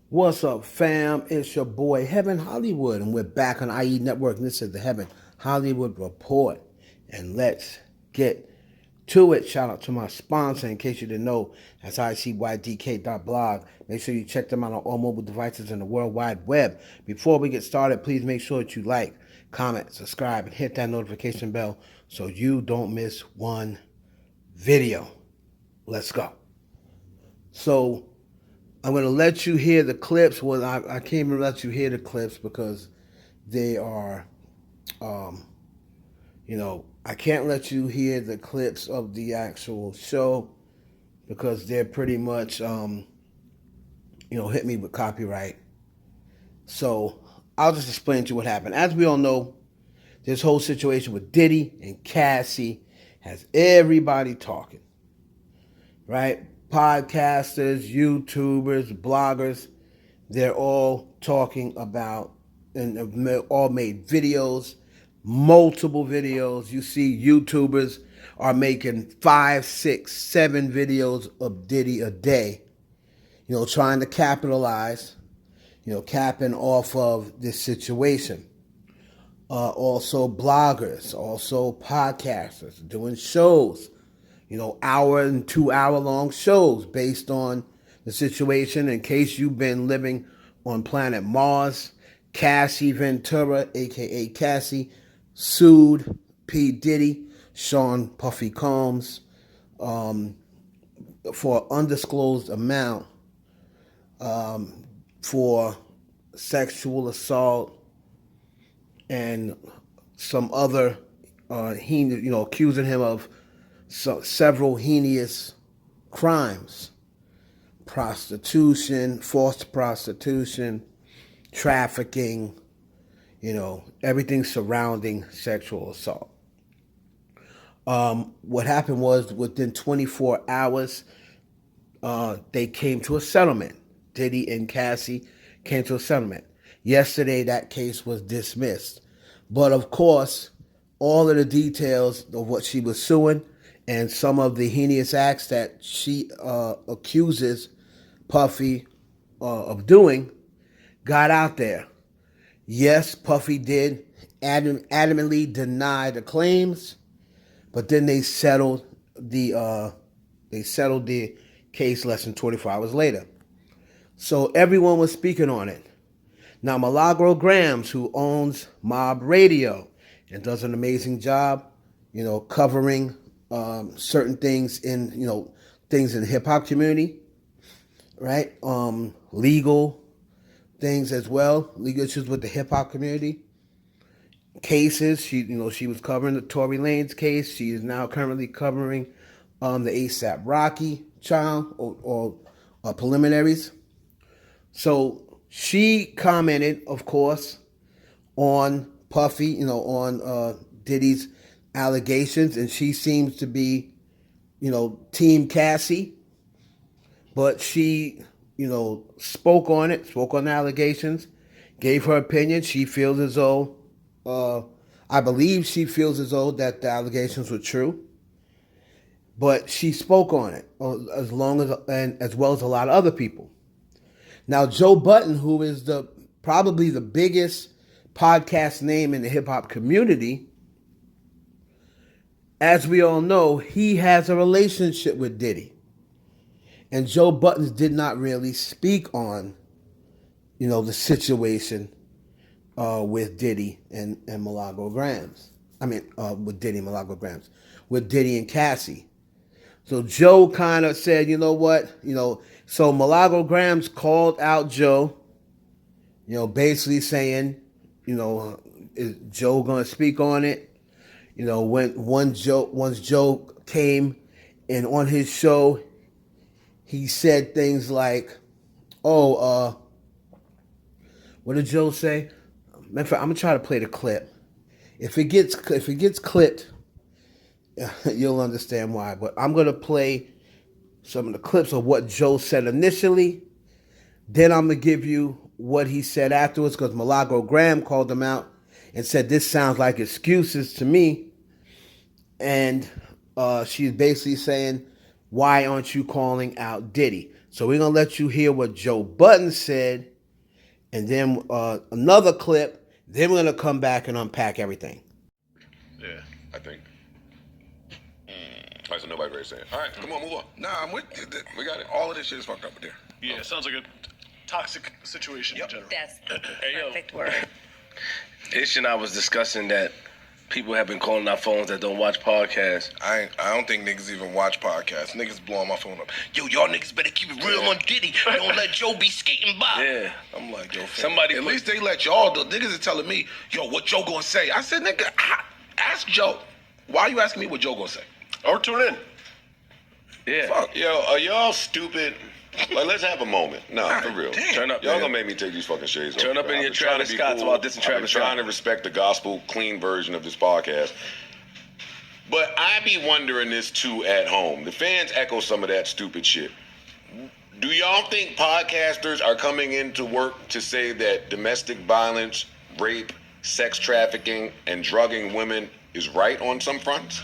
What's up, fam? It's your boy Heaven Hollywood, and we're back on IE Network. And this is the Heaven Hollywood Report. And let's get to it. Shout out to my sponsor. In case you didn't know, that's icydk.blog. Make sure you check them out on all mobile devices in the World Wide Web. Before we get started, please make sure that you like, comment, subscribe, and hit that notification bell so you don't miss one video. Let's go. So, I'm going to let you hear the clips. Well, I can't even let you hear the clips because they are, I can't let you hear the clips of the actual show because they're pretty much, hit me with copyright. So I'll just explain to you what happened. As we all know, this whole situation with Diddy and Cassie has everybody talking, right? Podcasters, YouTubers, bloggers, they're all talking about and have all made videos, multiple videos. You see YouTubers are making 5, 6, 7 videos of Diddy a day, trying to capitalize, capping off of this situation. Also bloggers, also podcasters, doing shows, hour and 2 hour long shows based on the situation. In case you've been living on planet Mars, Cassie Ventura, aka Cassie, sued P. Diddy, Sean Puffy Combs, for undisclosed amount for sexual assault and some other, accusing him of several heinous crimes: prostitution, forced prostitution, trafficking, everything surrounding sexual assault. What happened was within 24 hours, they came to a settlement. Diddy and Cassie came to a settlement. Yesterday, that case was dismissed. But of course, all of the details of what she was suing and some of the heinous acts that she accuses Puffy of doing got out there. Yes, Puffy did adamantly deny the claims, but then they settled the case less than 24 hours later. So everyone was speaking on it. Now, Milagro Grams, who owns MobRadio and does an amazing job, covering certain things in the hip hop community, right? Legal things as well, legal issues with the hip hop community, cases. She was covering the Tory Lanez case. She is now currently covering the ASAP Rocky trial or preliminaries. So she commented, of course, on Puffy, on Diddy's allegations, and she seems to be, Team Cassie, but she, spoke on the allegations, gave her opinion. She feels as though, I believe she feels as though that the allegations were true, but she spoke on it as well as a lot of other people. Now, Joe Budden, who is probably the biggest podcast name in the hip hop community, as we all know, he has a relationship with Diddy. And Joe Budden did not really speak on, the situation with Diddy and Milagro Grams. With Diddy and Milagro Grams. With Diddy and Cassie. So Joe kind of said, you know what? So Milagro Grams called out Joe, basically saying, is Joe going to speak on it? Once Joe came and on his show, he said things like, what did Joe say? Matter of fact, I'm gonna try to play the clip. If it gets clipped, you'll understand why. But I'm gonna play some of the clips of what Joe said initially. Then I'm gonna give you what he said afterwards, because Milagro Graham called him out and said this sounds like excuses to me. And she's basically saying, why aren't you calling out Diddy? So we're going to let you hear what Joe Budden said, and then another clip. Then we're going to come back and unpack everything. Yeah, I think. All right, so nobody raised saying. All right, come on, move on. Nah, I'm with you. We got it. All of this shit is fucked up with there. Yeah, it sounds like a toxic situation in general. That's the perfect word. Ish and I was discussing that people have been calling our phones that don't watch podcasts. I don't think niggas even watch podcasts. Niggas blowing my phone up. Yo, y'all niggas better keep it real on Diddy. Don't let Joe be skating by. Yeah. I'm like, yo, Somebody at put- least they let y'all do. Niggas are telling me, yo, what Joe gonna say? I said, nigga, ask Joe. Why are you asking me what Joe gonna say? Or tune in. Yeah. Fuck. Yo, are y'all stupid? Like, let's have a moment. No, God for real. damn. Turn up, Y'all man. gonna make me take these fucking shades off. Turn up in I've your been trying Travis to be Scotts cool. while dissing I've Travis been trying Scott. to respect the gospel clean version of this podcast. But I be wondering this too at home. The fans echo some of that stupid shit. Do y'all think podcasters are coming into work to say that domestic violence, rape, sex trafficking, and drugging women is right on some fronts?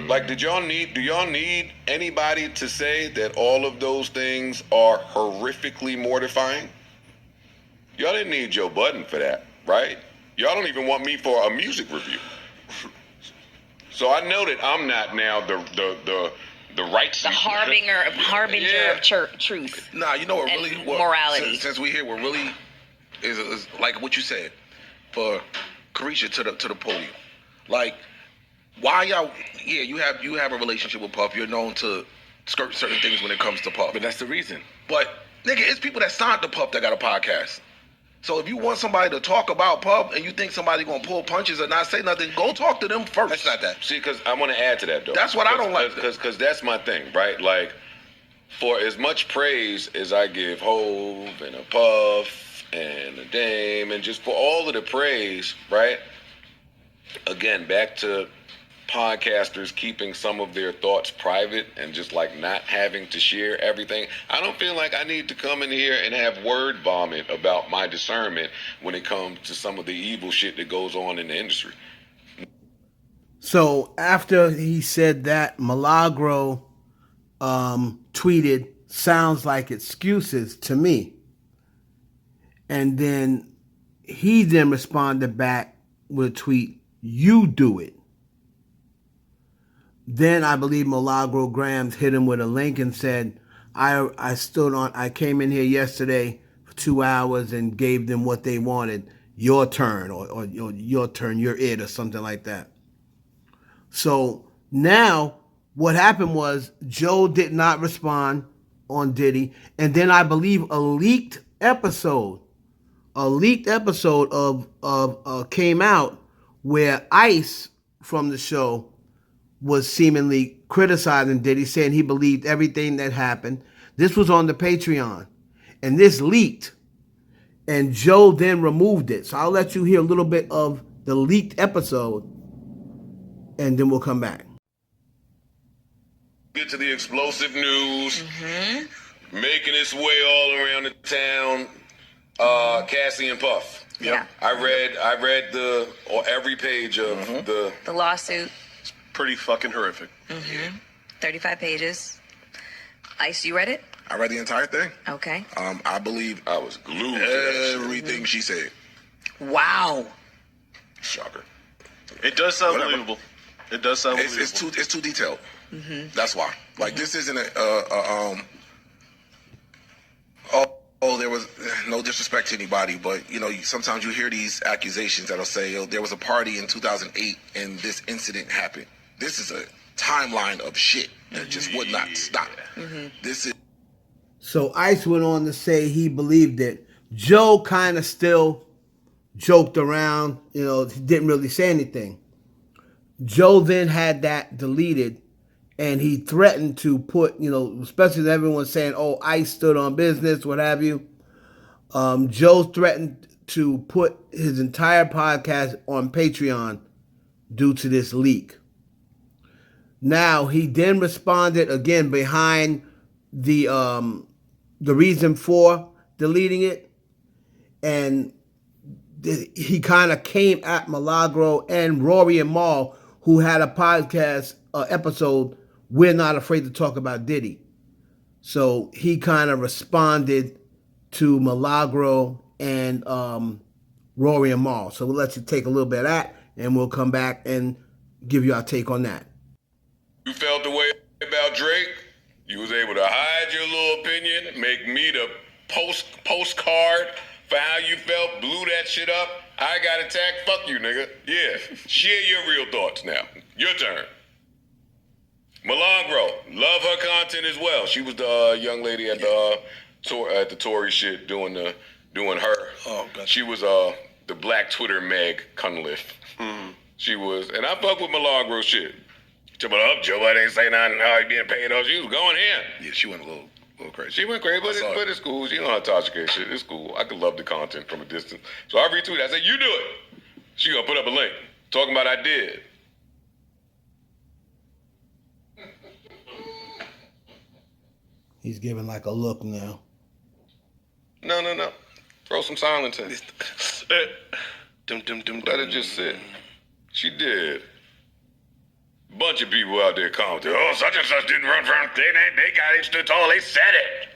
Like, do y'all need anybody to say that all of those things are horrifically mortifying? Y'all didn't need Joe Budden for that, right? Y'all don't even want me for a music review. So I know that I'm not now the right The harbinger of truth. Nah, you know what And really morality. Since we here, what really is like what you said for Carisha to the podium. Like, why y'all? Yeah, you have a relationship with Puff. You're known to skirt certain things when it comes to Puff. But that's the reason. But nigga, it's people that signed to Puff that got a podcast. So if you want somebody to talk about Puff and you think somebody gonna pull punches or not say nothing, go talk to them first. That's not that. See, because I want to add to that, though. That's what I don't like. Because that's my thing, right? Like, for as much praise as I give Hove and a Puff and a Dame and just for all of the praise, right? Again, back to podcasters keeping some of their thoughts private and just like not having to share everything. I don't feel like I need to come in here and have word vomit about my discernment when it comes to some of the evil shit that goes on in the industry. So after he said that, Milagro tweeted, "Sounds like excuses to me." And then he then responded back with a tweet, "You do it." Then I believe Milagro Grams hit him with a link and said, I came in here yesterday for 2 hours and gave them what they wanted. Your turn, or your turn, you're it, or something like that. So now what happened was Joe did not respond on Diddy. And then I believe a leaked episode of came out where Ice from the show was seemingly criticizing Diddy, saying he believed everything that happened. This was on the Patreon, and this leaked, and Joe then removed it. So I'll let you hear a little bit of the leaked episode, and then we'll come back. Get to the explosive news, making its way all around the town. Cassie and Puff. Yeah. I read every page of the lawsuit. Pretty fucking horrific. 35 pages. Ice, you read it? I read the entire thing. Okay. I believe I was glued to that shit. everything she said. Wow. Shocker. It does sound Whatever. believable. It does sound It's believable. too detailed. That's why. Like this isn't there was no disrespect to anybody, but you know, sometimes you hear these accusations that'll say, "Oh, there was a party in 2008 and this incident happened." This is a timeline of shit that just would not stop. This is So Ice went on to say he believed it. Joe kind of still joked around, he didn't really say anything. Joe then had that deleted, and he threatened to put, especially everyone saying, "Oh, Ice stood on business," what have you. Joe threatened to put his entire podcast on Patreon due to this leak. Now, he then responded again behind the reason for deleting it, and he kind of came at Milagro and Rory and Mal, who had a podcast episode we're not afraid to talk about Diddy. So he kind of responded to Milagro and Rory and Mal. So we'll let you take a little bit of that, and we'll come back and give you our take on that. You felt the way about Drake? You was able to hide your little opinion, make me the postcard for how you felt, blew that shit up. I got attacked. Fuck you, nigga. Yeah. Share your real thoughts now. Your turn. Milagro, love her content as well. She was the young lady at the Tory shit doing her. Oh, gotcha. She was the Black Twitter Meg Cunliffe. Mm-hmm. She was, and I fuck with Milagro shit. Took it up. Joe Budden ain't say nothing. How he being paid off? She was going in. Yeah, she went a little crazy. She went crazy, but it's cool. She know how to toxicate shit. It's cool. I can love the content from a distance. So I retweeted. I said, you do it. She gonna put up a link talking about I did. He's giving like a look now. No. Throw some silence in. Let it just sit. She did. Bunch of people out there commenting, oh, such and such didn't run from, they got it stood tall, they said it.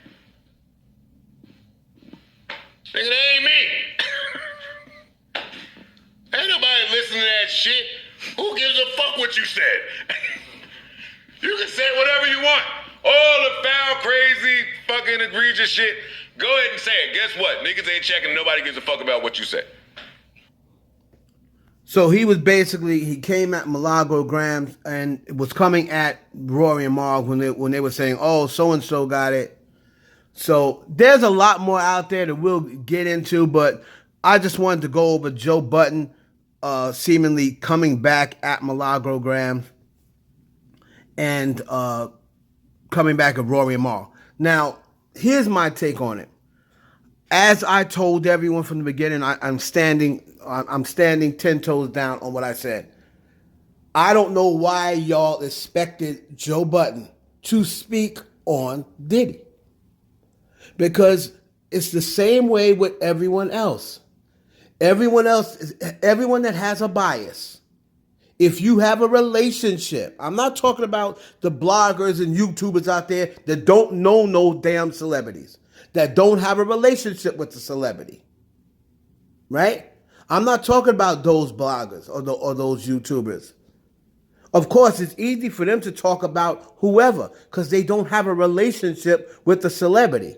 Nigga, that ain't me. Ain't nobody listening to that shit. Who gives a fuck what you said? You can say whatever you want. All the foul, crazy, fucking egregious shit. Go ahead and say it. Guess what? Niggas ain't checking. Nobody gives a fuck about what you say. So he came at Milagro Grams and was coming at Rory and Marv when they were saying, oh, so-and-so got it. So there's a lot more out there that we'll get into, but I just wanted to go over Joe Budden seemingly coming back at Milagro Grams and coming back at Rory and Marv. Now, here's my take on it. As I told everyone from the beginning, I'm standing 10 toes down on what I said. I don't know why y'all expected Joe Budden to speak on Diddy. Because it's the same way with everyone else. Everyone that has a bias. If you have a relationship, I'm not talking about the bloggers and YouTubers out there that don't know no damn celebrities, that don't have a relationship with the celebrity, right? I'm not talking about those bloggers or those YouTubers. Of course, it's easy for them to talk about whoever because they don't have a relationship with the celebrity.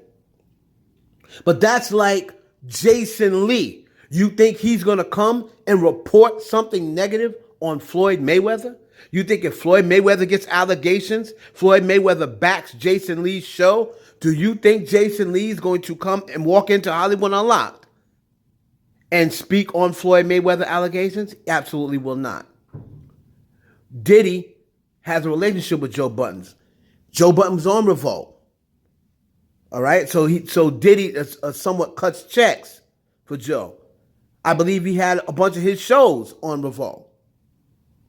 But that's like Jason Lee. You think he's going to come and report something negative on Floyd Mayweather? You think if Floyd Mayweather gets allegations, Floyd Mayweather backs Jason Lee's show, do you think Jason Lee is going to come and walk into Hollywood Unlocked and speak on Floyd Mayweather allegations? Absolutely will not. Diddy has a relationship with Joe Budden. Joe Budden's on Revolt. All right, so Diddy somewhat cuts checks for Joe. I believe he had a bunch of his shows on Revolt,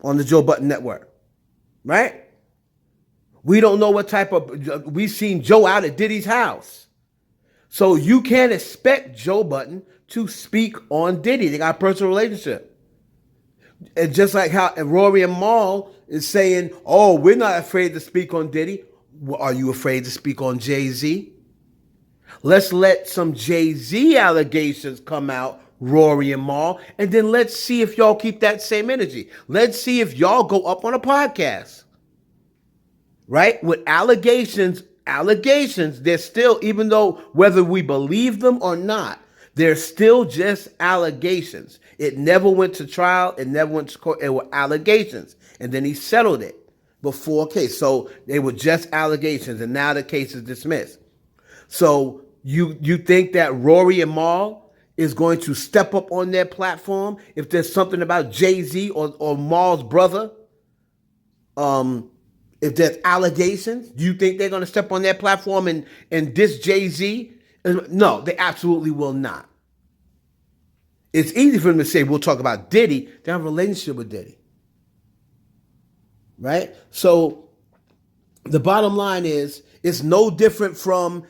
on the Joe Budden Network, right? We don't know what type of, we've seen Joe out at Diddy's house. So you can't expect Joe Budden to speak on Diddy. They got a personal relationship. And just like how Rory and Mal is saying, oh, we're not afraid to speak on Diddy. Well, are you afraid to speak on Jay-Z? Let's let some Jay-Z allegations come out, Rory and Mal, and then let's see if y'all keep that same energy. Let's see if y'all go up on a podcast. Right? With allegations, they're still, even though whether we believe them or not, they're still just allegations. It never went to trial. It never went to court. It were allegations. And then he settled it before a case. So they were just allegations, and now the case is dismissed. So you think that Rory and Mal is going to step up on their platform if there's something about Jay-Z or Mal's brother? If there's allegations, do you think they're going to step on their platform and diss Jay-Z? No, they absolutely will not. It's easy for them to say, we'll talk about Diddy. They have a relationship with Diddy. Right? So the bottom line is, it's no different from,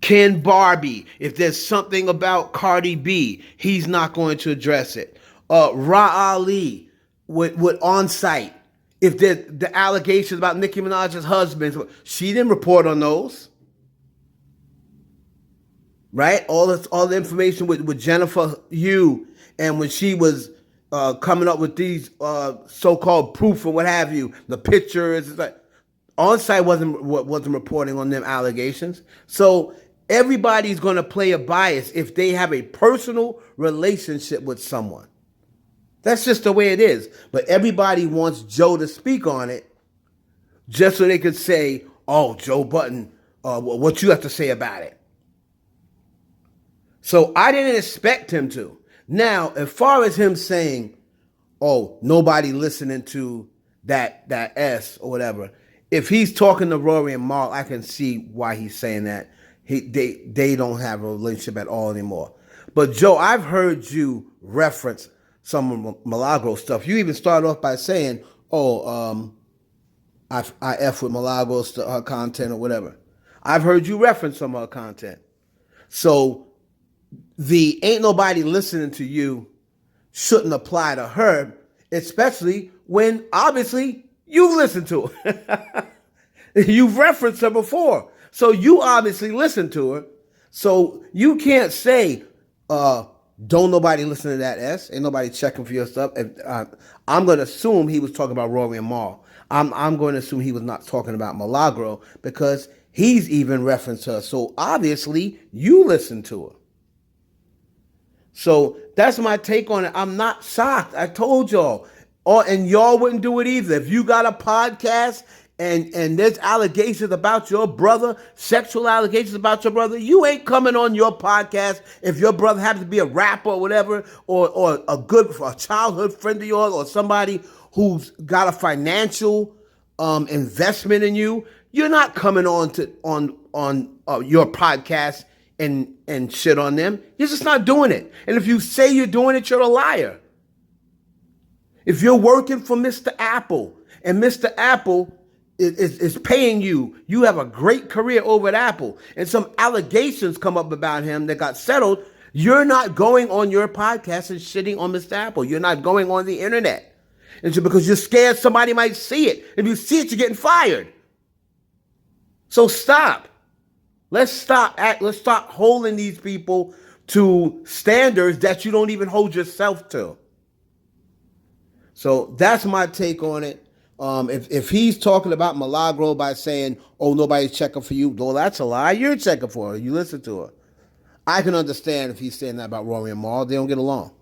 Ken Barbie. If there's something about Cardi B, he's not going to address it. Ra Ali, with on site. If the allegations about Nicki Minaj's husband, she didn't report on those. Right? All the information with Jennifer Yu, and when she was coming up with these so-called proof or what have you, the pictures, it's like on-site wasn't reporting on them allegations. So everybody's going to play a bias if they have a personal relationship with someone. That's just the way it is. But everybody wants Joe to speak on it just so they could say, oh, Joe Budden, what you have to say about it. So I didn't expect him to. Now, as far as him saying, oh, nobody listening to that S or whatever, if he's talking to Rory and Mal, I can see why he's saying that. They don't have a relationship at all anymore. But Joe, I've heard you reference some of Milagro stuff. You even started off by saying, I F with Milagro's her content or whatever. I've heard you reference some of her content. So the ain't nobody listening to you shouldn't apply to her, especially when obviously you've listened to her. You've referenced her before. So you obviously listened to her. So you can't say, don't nobody listen to that S. Ain't nobody checking for your stuff. I'm going to assume he was talking about Rory and Mal. I'm going to assume he was not talking about Milagro because he's even referenced her. So obviously you listened to her. So that's my take on it. I'm not shocked. I told y'all. And y'all wouldn't do it either. If you got a podcast and there's allegations about your brother, sexual allegations about your brother, you ain't coming on your podcast if your brother happens to be a rapper or whatever, or a childhood friend of yours, or somebody who's got a financial investment in you. You're not coming on your podcast and shit on them. You're just not doing it. And if you say you're doing it, you're a liar. If you're working for Mr. Apple and Mr. Apple is paying you, you have a great career over at Apple, and some allegations come up about him that got settled, you're not going on your podcast and shitting on Mr. Apple. You're not going on the internet. And so because you're scared somebody might see it. If you see it, you're getting fired. So stop. Let's stop holding these people to standards that you don't even hold yourself to. So that's my take on it. If he's talking about Milagro by saying, oh, nobody's checking for you, well, that's a lie. You're checking for her. You listen to her. I can understand if he's saying that about Rory and Mal. They don't get along.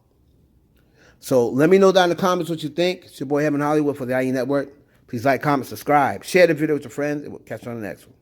So let me know down in the comments what you think. It's your boy Heaven Hollywood for the IE Network. Please like, comment, subscribe. Share the video with your friends, and we'll catch you on the next one.